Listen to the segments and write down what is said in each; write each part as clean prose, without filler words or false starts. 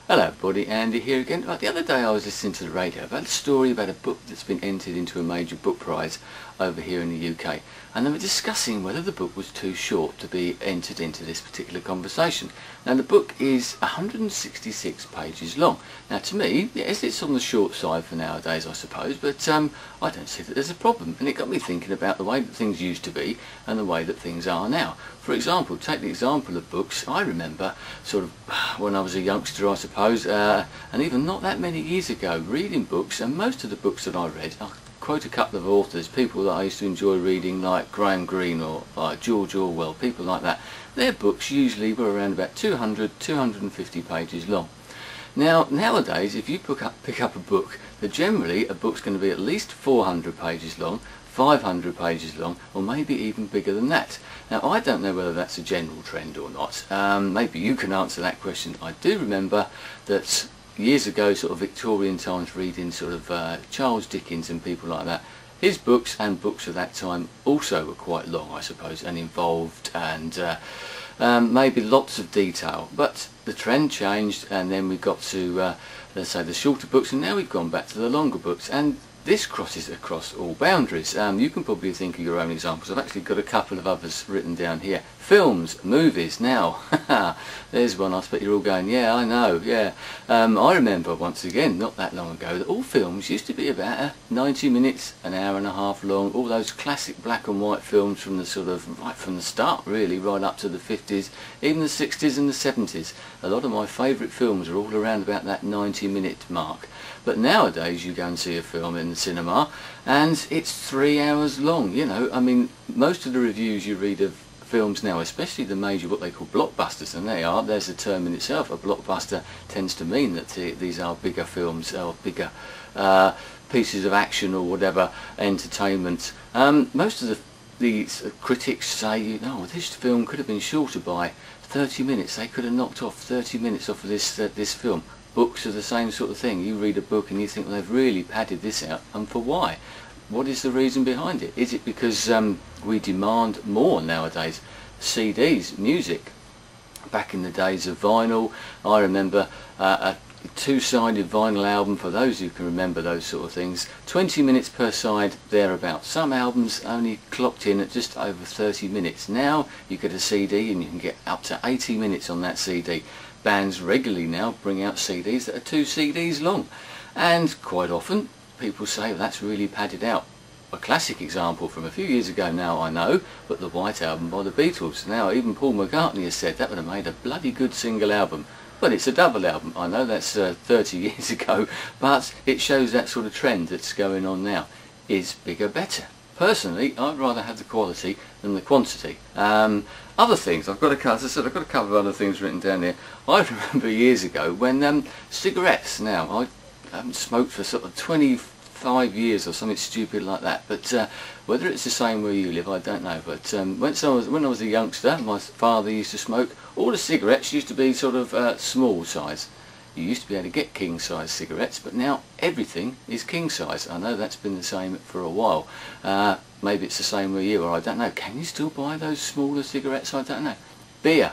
Hello everybody, Andy here again. Right, the other day I was listening to the radio about a story about a book that's been entered into a major book prize over here in the UK, and they were discussing whether the book was too short to be entered into this particular conversation. Now the book is 166 pages long. Now to me, yes, it's on the short side for nowadays I suppose, but I don't see that there's a problem, and it got me thinking about the way that things used to be and the way that things are now. For example, take the example of books. I remember sort of when I was a youngster I suppose, and even not that many years ago, reading books, and most of the books that I read, I'll quote a couple of authors, people that I used to enjoy reading, like Graham Greene or like George Orwell, people like that. Their books usually were around about 200, 250 pages long. Now, nowadays, if you pick up a book, then generally a book's going to be at least 400 pages long, 500 pages long, or maybe even bigger than that. Now, I don't know whether that's a general trend or not. Maybe you can answer that question. I do remember that years ago, sort of Victorian times, reading sort of Charles Dickens and people like that. His books and books of that time also were quite long, I suppose, and involved, and maybe lots of detail. But the trend changed, and then we got to, let's say, the shorter books, and now we've gone back to the longer books. And this crosses across all boundaries. You can probably think of your own examples. I've actually got a couple of others written down here. Films, movies. Now, there's one I expect you're all going, yeah, I know, yeah. I remember once again, not that long ago, that all films used to be about 90 minutes, an hour and a half long. All those classic black and white films from the sort of, right from the start really, right up to the 50s, even the 60s and the 70s. A lot of my favourite films are all around about that 90-minute mark. But nowadays you go and see a film in the cinema and it's 3 hours long, you know. I mean, most of the reviews you read of films now, especially the major, what they call blockbusters, and there's a term in itself. A blockbuster tends to mean that these are bigger films or bigger pieces of action or whatever, entertainment. Most of the critics say, you know, this film could have been shorter by 30 minutes. They could have knocked off 30 minutes off of this film. Books are the same sort of thing. You read a book and you think, well, they've really padded this out, and for why? What is the reason behind it? Is it because we demand more nowadays? CDs, music. Back in the days of vinyl, I remember a two-sided vinyl album, for those who can remember those sort of things, 20 minutes per side, thereabouts. Some albums only clocked in at just over 30 minutes. Now you get a CD and you can get up to 80 minutes on that CD. Bands regularly now bring out CDs that are 2 CDs long, and quite often people say, well, that's really padded out. A classic example from a few years ago now, I know, but the White Album by the Beatles. Now even Paul McCartney has said that would have made a bloody good single album. But it's a double album. I know that's 30 years ago, but it shows that sort of trend that's going on now. Is bigger better? Personally, I'd rather have the quality than the quantity. Other things, I've got a couple of other things written down here. I remember years ago when cigarettes, now I haven't smoked for sort of 25 years or something stupid like that, but whether it's the same where you live I don't know, but when I was a youngster, my father used to smoke. All the cigarettes used to be sort of small size. You used to be able to get king size cigarettes, but now everything is king size. I know that's been the same for a while. Maybe it's the same where you are, I don't know. Can you still buy those smaller cigarettes? I don't know. Beer.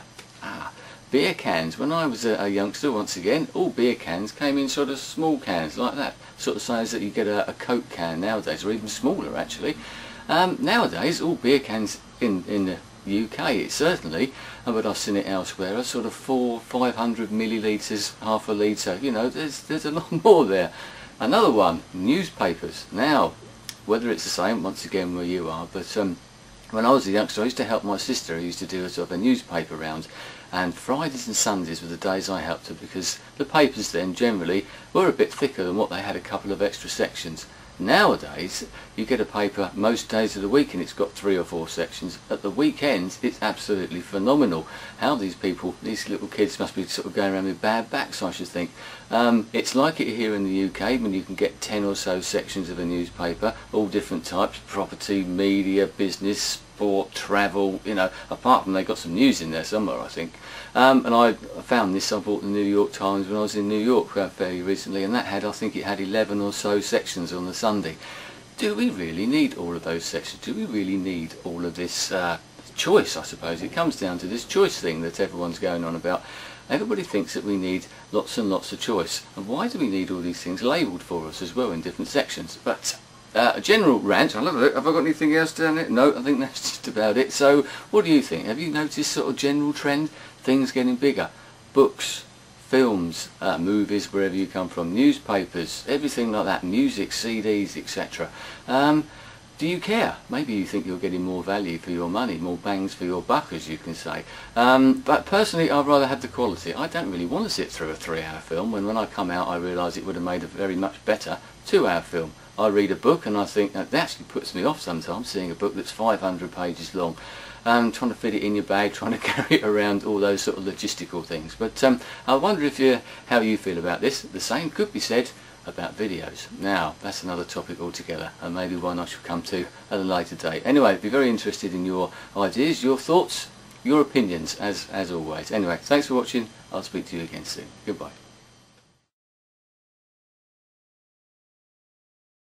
Beer cans. When I was a youngster, once again, all beer cans came in sort of small cans like that. Sort of size that you get a Coke can nowadays, or even smaller actually. Nowadays, all beer cans in the UK, it's certainly, but I've seen it elsewhere, are sort of 500 millilitres, half a litre. You know, there's a lot more there. Another one, newspapers. Now, whether it's the same once again where you are, but when I was a youngster I used to help my sister, who used to do a sort of a newspaper round, and Fridays and Sundays were the days I helped her, because the papers then generally were a bit thicker than what they had a couple of extra sections. Nowadays you get a paper most days of the week and it's got 3 or 4 sections. At the weekends it's absolutely phenomenal how these little kids must be sort of going around with bad backs, I should think. It's like it here in the UK when you can get 10 or so sections of a newspaper, all different types: property, media, business, sport, travel, you know, apart from they got some news in there somewhere, I think. And I found this, I bought the New York Times when I was in New York fairly recently, and that had, I think it had 11 or so sections on the Sunday. Do we really need all of those sections? Do we really need all of this choice? I suppose it comes down to this choice thing that everyone's going on about. Everybody thinks that we need lots and lots of choice. And why do we need all these things labelled for us as well in different sections? But a general rant. I'll have a look. Have I got anything else down there? No, I think that's just about it. So what do you think? Have you noticed sort of general trend? Things getting bigger. Books, films, movies, wherever you come from, newspapers, everything like that, music, CDs, etc. Do you care? Maybe you think you're getting more value for your money, more bangs for your buck, as you can say. But personally, I'd rather have the quality. I don't really want to sit through a 3-hour film when I come out I realise it would have made a very much better 2-hour film. I read a book and I think that actually puts me off sometimes, seeing a book that's 500 pages long. Trying to fit it in your bag, trying to carry it around, all those sort of logistical things. But I wonder how you feel about this. The same could be said about videos. Now, that's another topic altogether, and maybe one I should come to at a later date. Anyway, I'd be very interested in your ideas, your thoughts, your opinions, as always. Anyway, thanks for watching. I'll speak to you again soon. Goodbye.